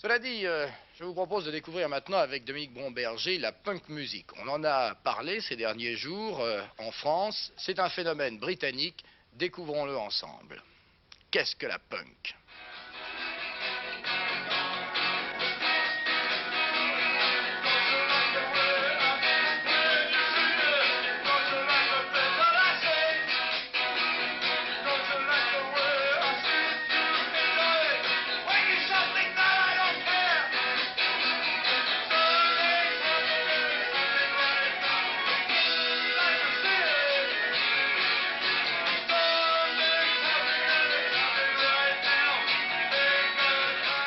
Cela dit, je vous propose de découvrir maintenant avec Dominique Bromberger la punk music. On en a parlé ces derniers jours en France. C'est un phénomène britannique. Découvrons-le ensemble. Qu'est-ce que la punk ?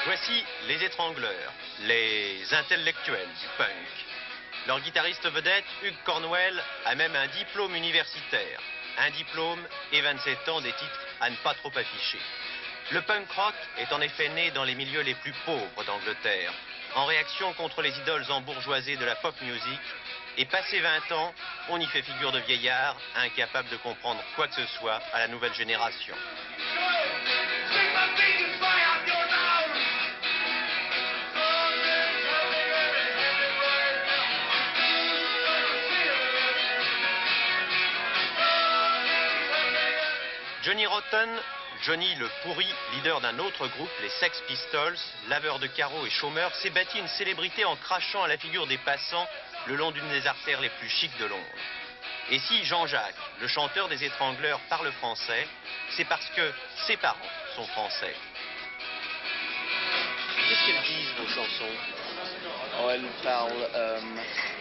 Voici les étrangleurs, les intellectuels du punk. Leur guitariste vedette, Hugh Cornwell, a même un diplôme universitaire. Un diplôme et 27 ans, des titres à ne pas trop afficher. Le punk rock est en effet né dans les milieux les plus pauvres d'Angleterre, en réaction contre les idoles embourgeoisées de la pop music. Et passé 20 ans, on y fait figure de vieillard, incapable de comprendre quoi que ce soit à la nouvelle génération. Johnny Rotten, Johnny le pourri, leader d'un autre groupe, les Sex Pistols, laveur de carreaux et chômeur, s'est bâti une célébrité en crachant à la figure des passants le long d'une des artères les plus chics de Londres. Et si Jean-Jacques, le chanteur des Étrangleurs, parle français, c'est parce que ses parents sont français. Qu'est-ce qu'elles disent, vos chansons? Oh, elles parlent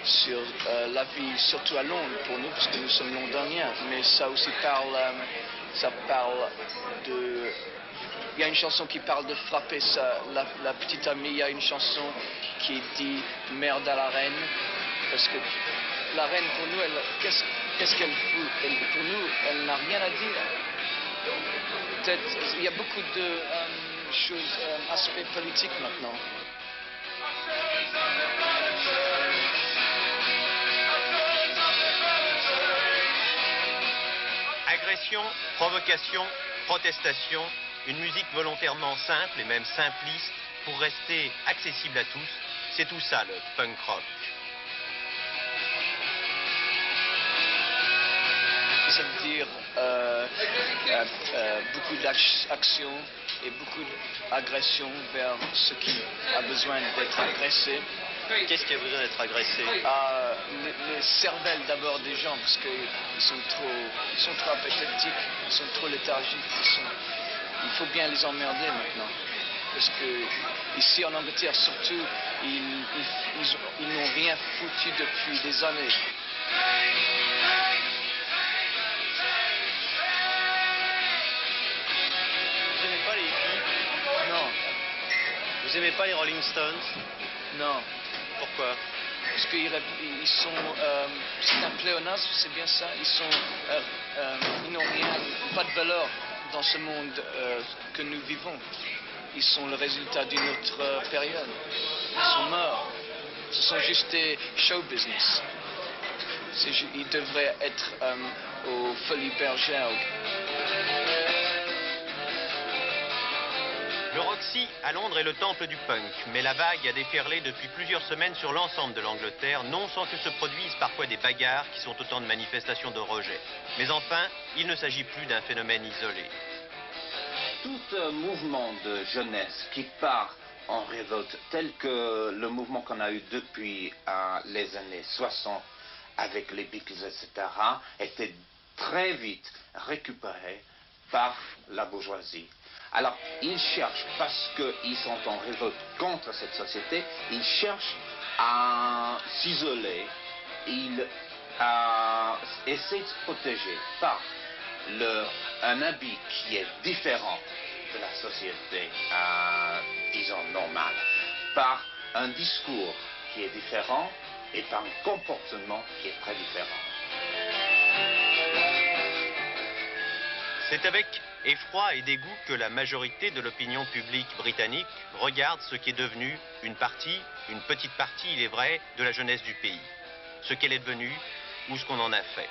sur la vie, surtout à Londres pour nous, parce que nous sommes londoniens, mais ça aussi ça parle de... Il y a une chanson qui parle de frapper la petite amie, il y a une chanson qui dit « merde à la reine », parce que la reine, pour nous, qu'est-ce qu'elle fout? Pour nous, elle n'a rien à dire. Peut-être, il y a beaucoup de choses, aspects politiques maintenant. Agression, provocation, protestation, une musique volontairement simple et même simpliste pour rester accessible à tous, c'est tout ça le punk rock. Ça veut dire beaucoup d'action et beaucoup d'agression vers ce qui a besoin d'être agressé. Qu'est-ce qui a besoin d'être agressé? Les cervelles d'abord des gens, parce qu'ils sont trop apoplectiques, ils sont trop léthargiques, il faut bien les emmerder maintenant. Parce que ici en Angleterre surtout, ils n'ont rien foutu depuis des années. Vous aimez pas les hippies? Non. Vous aimez pas les Rolling Stones? Non. Pourquoi? Parce qu'ils sont... c'est un pléonasme, c'est bien ça. Ils n'ont rien, pas de valeur dans ce monde que nous vivons. Ils sont le résultat d'une autre période. Ils sont morts. Ce sont juste des show business. Ils devraient être aux Folies Bergère. Le Roxy à Londres est le temple du punk, mais la vague a déferlé depuis plusieurs semaines sur l'ensemble de l'Angleterre, non sans que se produisent parfois des bagarres qui sont autant de manifestations de rejet. Mais enfin, il ne s'agit plus d'un phénomène isolé. Tout mouvement de jeunesse qui part en révolte, tel que le mouvement qu'on a eu depuis les années 60 avec les Beatles, etc., était très vite récupéré par la bourgeoisie. Alors, ils cherchent, parce qu'ils sont en révolte contre cette société, ils cherchent à s'isoler, ils essaient de se protéger par un habit qui est différent de la société, disons, normale, par un discours qui est différent et par un comportement qui est très différent. C'est avec effroi et dégoût que la majorité de l'opinion publique britannique regarde ce qui est devenu une petite partie, il est vrai, de la jeunesse du pays. Ce qu'elle est devenue ou ce qu'on en a fait.